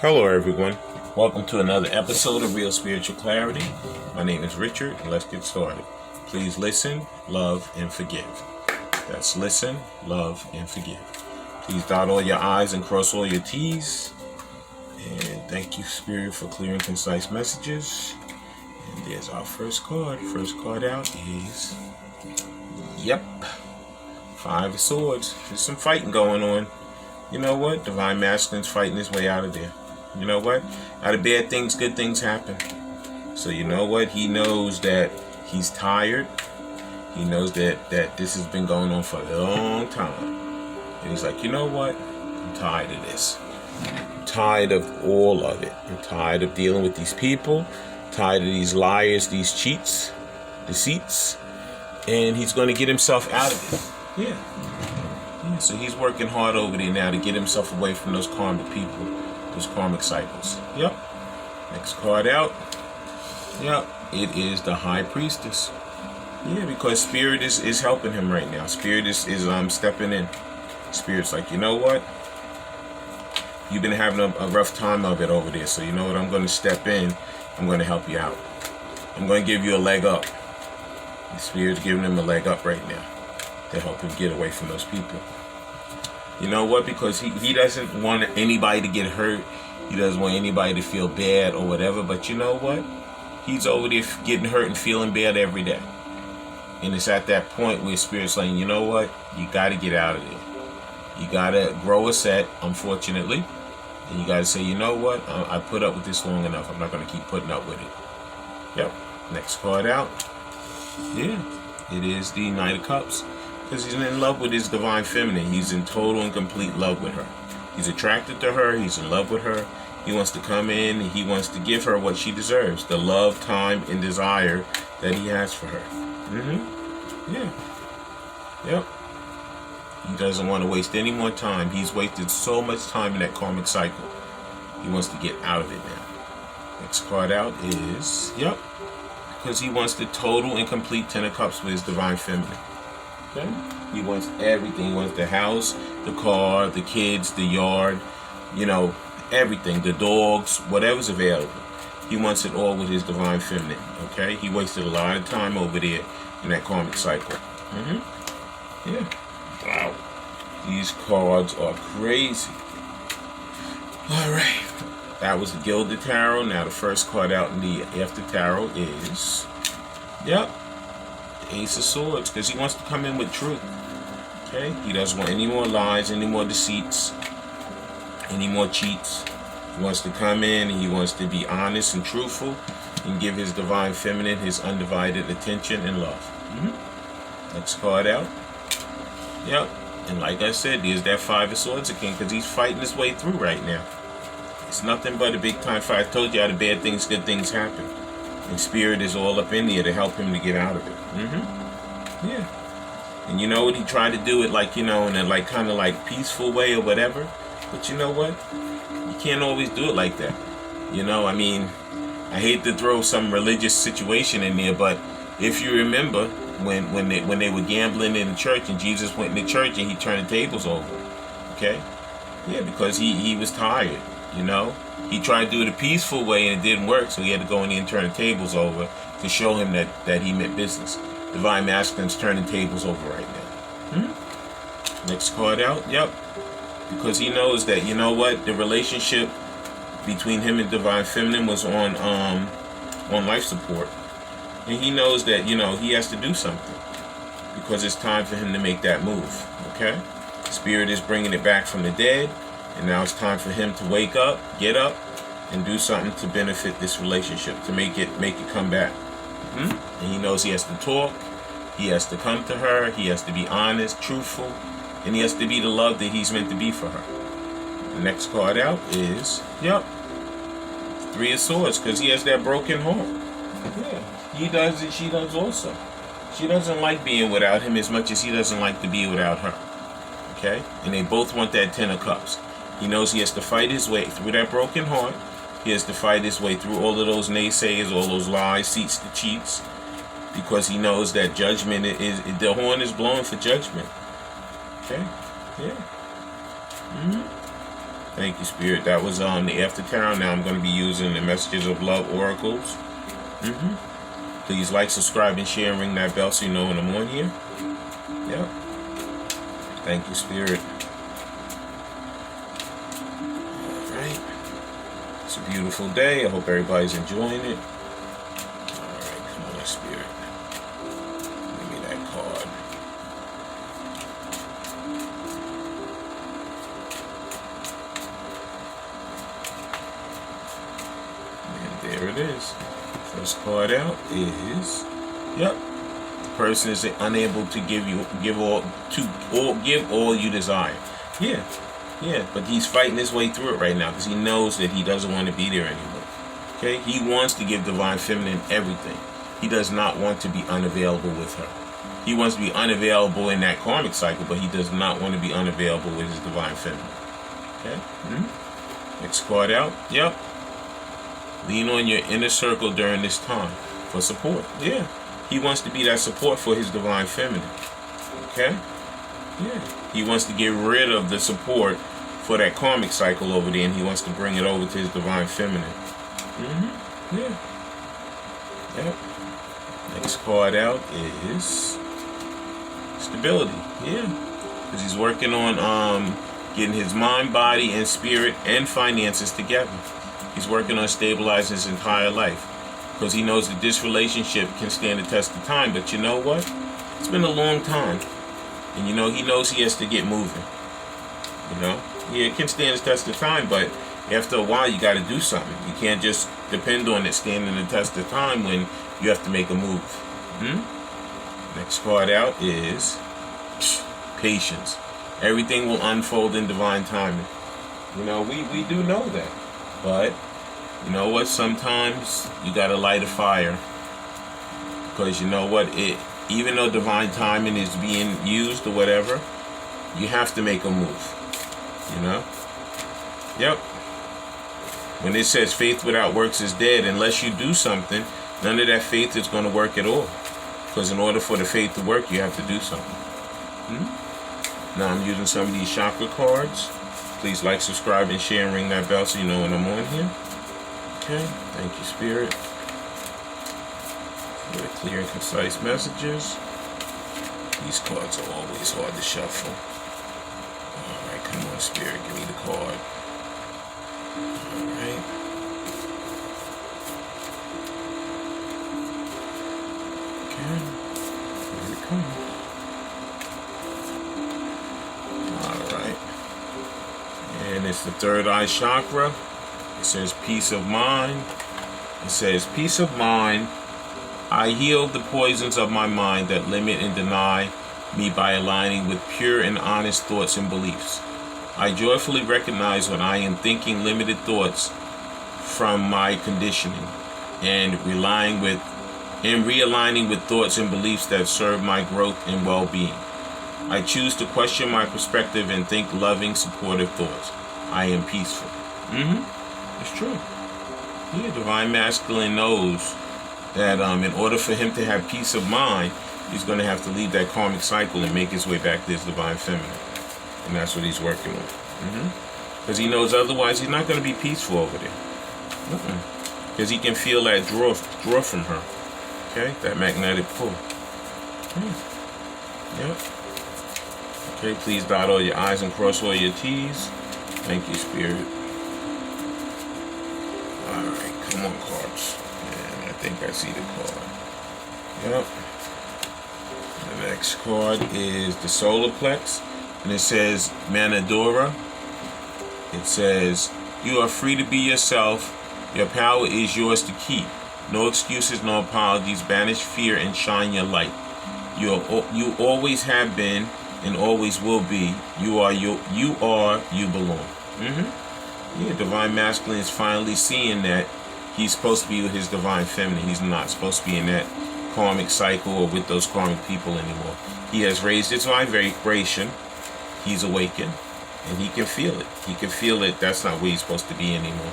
Hello everyone, welcome to another episode of Real Spiritual Clarity. My name is Richard and let's get started. Please listen, love, and forgive. That's listen, love, and forgive. Please dot all your I's and cross all your T's. And thank you, Spirit, for clear and concise messages. And there's our first card. First card out is, Five of Swords. There's some fighting going on. You know what? Divine Masculine's fighting his way out of there. You know what? Out of bad things, good things happen. So you know what? He knows that he's tired. He knows that this has been going on for a long time. And he's like, you know what? I'm tired of this. I'm tired of all of it. I'm tired of dealing with these people. Tired of these liars, these cheats, deceits. And he's going to get himself out of it. Yeah, so he's working hard over there now to get himself away from those karmic people, those karmic cycles. Next card out. It is the High Priestess. Because Spirit is helping him right now. Spirit is stepping in. Spirit's like, you know what? You've been having a rough time of it over there. So you know what? I'm going to step in. I'm going to help you out. I'm going to give you a leg up. The Spirit's giving him a leg up right now to help him get away from those people. You know what? Because he doesn't want anybody to get hurt. He doesn't want anybody to feel bad or whatever. But you know what? He's over there getting hurt and feeling bad every day. And it's at that point where Spirit's saying, you know what? You got to get out of there. You got to grow a set, unfortunately. And you got to say, you know what? I put up with this long enough. I'm not going to keep putting up with it. Next card out. It is the Knight of Cups. Because he's in love with his divine feminine. He's in total and complete love with her. He's attracted to her. He's in love with her. He wants to come in. He wants to give her what she deserves. The love, time, and desire that he has for her. He doesn't want to waste any more time. He's wasted so much time in that karmic cycle. He wants to get out of it now. Next card out is, because he wants the total and complete Ten of Cups with his divine feminine. Okay? He wants everything. He wants the house, the car, the kids, the yard, everything, the dogs, whatever's available. He wants it all with his divine feminine. Okay? He wasted a lot of time over there in that karmic cycle. Wow. These cards are crazy. Alright. That was the Gilded Tarot. Now the first card out in the After Tarot is, the Ace of Swords. Because he wants to come in with truth. Okay? He doesn't want any more lies, any more deceits, any more cheats. He wants to come in and he wants to be honest and truthful and give his divine feminine his undivided attention and love. Next card out. And like I said, there's that Five of Swords again, because he's fighting his way through right now. It's nothing but a big time fight. I told you, out of bad things, good things happen. And Spirit is all up in there to help him to get out of it. And you know what? He tried to do it like, in a kind of peaceful way or whatever. But you know what? You can't always do it like that. I hate to throw some religious situation in there, but if you remember, when they were gambling in the church and Jesus went in the church and he turned the tables over. Okay? Because he was tired, He tried to do it a peaceful way and it didn't work, so he had to go in there and turn the tables over to show him that he meant business. Divine Masculine's turning tables over right now. Next card out. Because he knows that, the relationship between him and Divine Feminine was on life support. And he knows that, he has to do something. Because it's time for him to make that move. Okay? Spirit is bringing it back from the dead. And now it's time for him to wake up, get up, and do something to benefit this relationship, to make it come back. And he knows he has to talk. He has to come to her. He has to be honest, truthful. And he has to be the love that he's meant to be for her. The next card out is, Three of Swords, because he has that broken heart. He does it, she does also. She doesn't like being without him as much as he doesn't like to be without her. Okay? And they both want that Ten of Cups. He knows he has to fight his way through that broken heart. He has to fight his way through all of those naysayers, all those lies, seats, the cheats. Because he knows that judgment the horn is blowing for judgment. Okay? Thank you, Spirit. That was on the After Tarot. Now I'm going to be using the Messages of Love Oracles. Please like, subscribe, and share, and ring that bell so you know when I'm on here. Yep. Thank you, Spirit. Alright. It's a beautiful day. I hope everybody's enjoying it. Alright, come on, Spirit. Give me that card. And there it is. First card out is, yep. The person is unable to give all you desire. Yeah, but he's fighting his way through it right now because he knows that he doesn't want to be there anymore. Okay, he wants to give Divine Feminine everything. He does not want to be unavailable with her. He wants to be unavailable in that karmic cycle, but he does not want to be unavailable with his Divine Feminine. Okay. Next card out. Yep. Lean on your inner circle during this time for support. Yeah. He wants to be that support for his Divine Feminine. Okay? Yeah. He wants to get rid of the support for that karmic cycle over there, and he wants to bring it over to his Divine Feminine. Yeah. Yep. Next card out is stability. Yeah. Because he's working on getting his mind, body, and spirit and finances together. He's working on stabilizing his entire life because he knows that this relationship can stand the test of time. But you know what? It's been a long time. And you know, he knows he has to get moving. You know? Yeah, it can stand the test of time, but after a while you got to do something. You can't just depend on it standing the test of time when you have to make a move. Next card out is patience. Everything will unfold in divine timing. You know, we do know that. But, you know what? Sometimes you got to light a fire. Because you know what? Even though divine timing is being used or whatever, you have to make a move. You know? Yep. When it says faith without works is dead, unless you do something, none of that faith is going to work at all. Because in order for the faith to work, you have to do something. Now I'm using some of these chakra cards. Please like, subscribe, and share, and ring that bell so you know when I'm on here. Okay, thank you, Spirit. For the clear and concise messages. These cards are always hard to shuffle. Alright, come on, Spirit, give me the card. Alright. Okay, here it comes. Alright. And it's the third eye chakra. It says peace of mind. It says peace of mind. I heal the poisons of my mind that limit and deny me by aligning with pure and honest thoughts and beliefs. I joyfully recognize when I am thinking limited thoughts from my conditioning and realigning with thoughts and beliefs that serve my growth and well-being. I choose to question my perspective and think loving, supportive thoughts. I am peaceful. It's true. Yeah, Divine Masculine knows that in order for him to have peace of mind, he's going to have to leave that karmic cycle and make his way back to his Divine Feminine. And that's what he's working on. Because he knows otherwise he's not going to be peaceful over there. Because he can feel that draw from her. Okay? That magnetic pull. Yep. Okay, please dot all your I's and cross all your T's. Thank you, Spirit. Alright, come on, cards. And I think I see the card. Yep. The next card is the Solar Plex. And it says Manadora. It says, you are free to be yourself. Your power is yours to keep. No excuses, no apologies. Banish fear and shine your light. You always have been and always will be. You belong. Yeah, Divine Masculine is finally seeing that he's supposed to be with his Divine Feminine. He's not supposed to be in that karmic cycle or with those karmic people anymore. He has raised his vibration. He's awakened. And he can feel it. He can feel it. That's not where he's supposed to be anymore.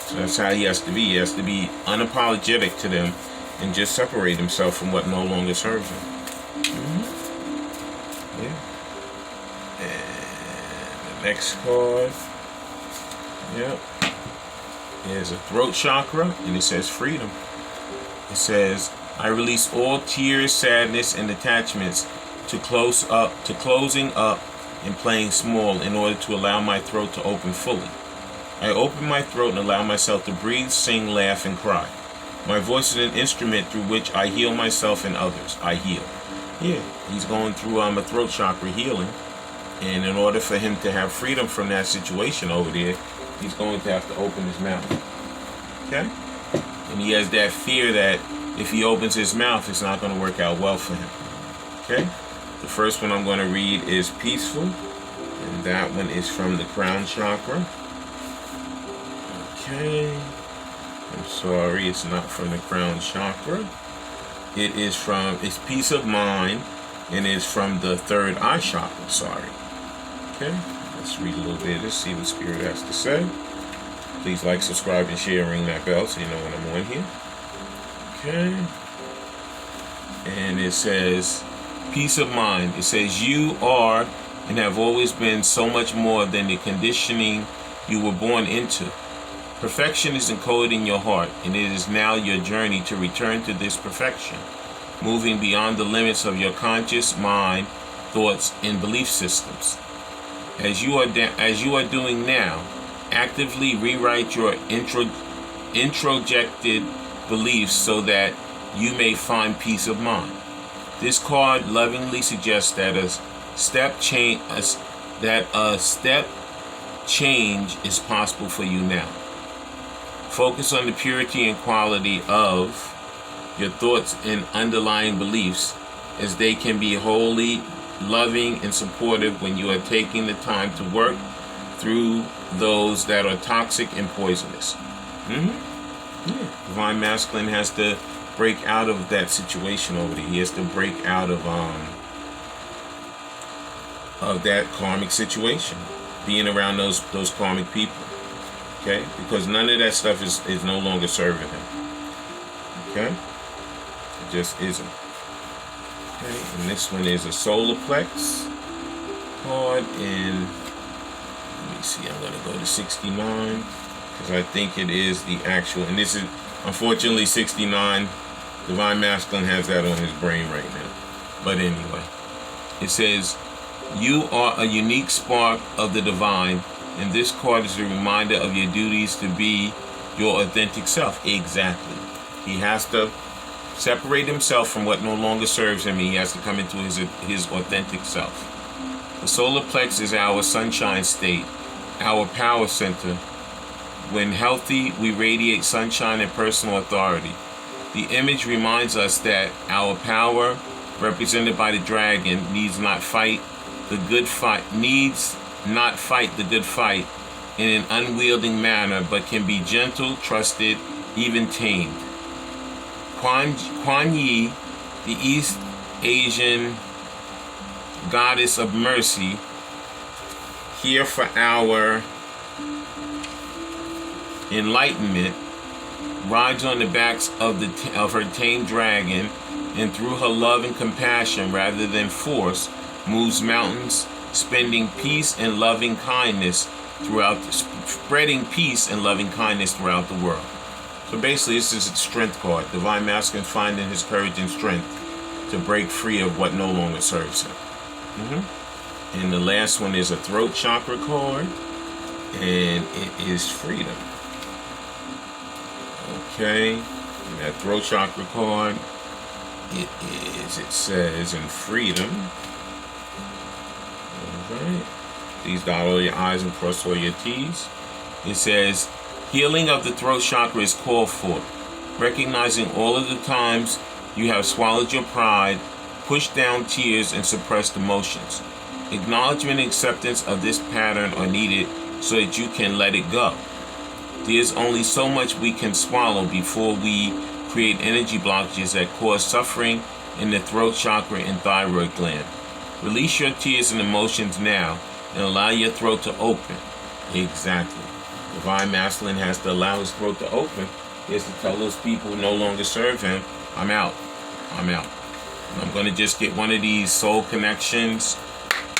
So that's how he has to be. He has to be unapologetic to them and just separate himself from what no longer serves him. Yeah. And the Next card. Yep. There's a throat chakra, and it says freedom. It says, I release all tears, sadness, and attachments to closing up and playing small in order to allow my throat to open fully. I open my throat and allow myself to breathe, sing, laugh, and cry. My voice is an instrument through which I heal myself and others. I heal. Yeah, he's going through a throat chakra healing. And in order for him to have freedom from that situation over there, he's going to have to open his mouth. Okay? And he has that fear that if he opens his mouth, it's not going to work out well for him. Okay? The first one I'm going to read is Peaceful. And that one is from the crown chakra. Okay. I'm sorry, it's not from the crown chakra. It's Peace of Mind, and it's from the third eye chakra. Sorry. Okay, let's read a little bit. Let's see what Spirit has to say. Please like, subscribe, and share, and ring that bell so you know when I'm on here. Okay. And it says, Peace of Mind. It says, you are and have always been so much more than the conditioning you were born into. Perfection is encoded in your heart, and it is now your journey to return to this perfection, moving beyond the limits of your conscious mind, thoughts, and belief systems. As you are doing now, actively rewrite your introjected beliefs so that you may find peace of mind. This card lovingly suggests that a step change is possible for you now. Focus on the purity and quality of your thoughts and underlying beliefs, as they can be wholly loving and supportive when you are taking the time to work through those that are toxic and poisonous. Divine Masculine has to break out of that situation over there. He has to break out of that karmic situation, being around those karmic people. Okay, because none of that stuff is no longer serving him. Okay, it just isn't. Okay, and this one is a solar plex card, and let me see, I'm going to go to 69, because I think it is the actual, and this is, unfortunately, 69, Divine Masculine has that on his brain right now. But anyway, it says, you are a unique spark of the divine, and this card is a reminder of your duties to be your authentic self. Exactly. He has to separate himself from what no longer serves him. He has to come into his authentic self. The solar plex is our sunshine state, our power center. When healthy, we radiate sunshine and personal authority. The image reminds us that our power, represented by the dragon, needs not fight the good fight in an unwielding manner, but can be gentle, trusted, even tamed. Kuan Yi, the East Asian goddess of mercy, here for our enlightenment, rides on the backs of her tamed dragon, and through her love and compassion rather than force, moves mountains, spreading peace and loving kindness throughout the world. So basically, this is a strength card. Divine Masculine finding his courage and strength to break free of what no longer serves him. And the last one is a throat chakra card, and it is freedom. Okay, and that throat chakra card, it says in freedom. Alright, please dot all your I's and cross all your T's. It says, healing of the throat chakra is called for. Recognizing all of the times you have swallowed your pride, pushed down tears, and suppressed emotions. Acknowledgement and acceptance of this pattern are needed so that you can let it go. There's only so much we can swallow before we create energy blockages that cause suffering in the throat chakra and thyroid gland. Release your tears and emotions now and allow your throat to open. Exactly. Divine Masculine has to allow his throat to open. He has to tell those people who no longer serve him, I'm out. I'm out. And I'm going to just get one of these soul connections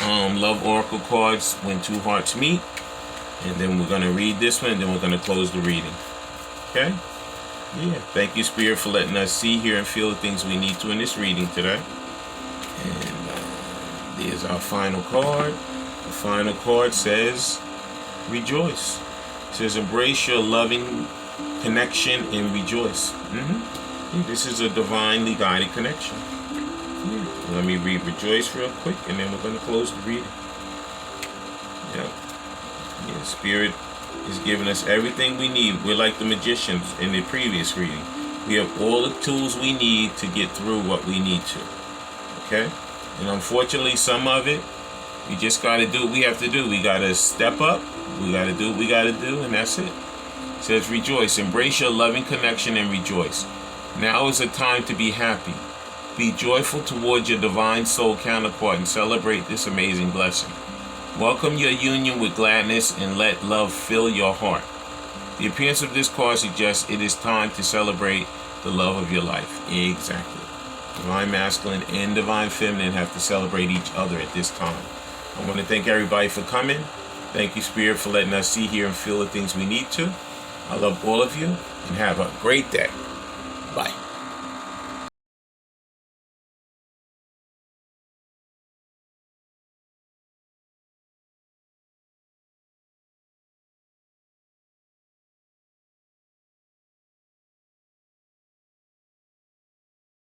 Love Oracle cards, When Two Hearts Meet. And then we're going to read this one, and then we're going to close the reading. Okay? Yeah. Thank you, Spirit, for letting us see, hear, and feel the things we need to in this reading today. And there's our final card. The final card says, rejoice. It says, embrace your loving connection and rejoice. Yeah, this is a divinely guided connection. Yeah. Let me read rejoice real quick, and then we're going to close the reading. Yeah. Yeah, Spirit is giving us everything we need. We're like the magicians in the previous reading. We have all the tools we need to get through what we need to. Okay? And unfortunately, some of it, we just got to do what we have to do. We got to step up. We got to do what we got to do, and that's it. It says, rejoice. Embrace your loving connection and rejoice. Now is a time to be happy. Be joyful towards your divine soul counterpart and celebrate this amazing blessing. Welcome your union with gladness and let love fill your heart. The appearance of this card suggests it is time to celebrate the love of your life. Exactly. Divine Masculine and Divine Feminine have to celebrate each other at this time. I want to thank everybody for coming. Thank you, Spirit, for letting us see, hear, and feel the things we need to. I love all of you, and have a great day.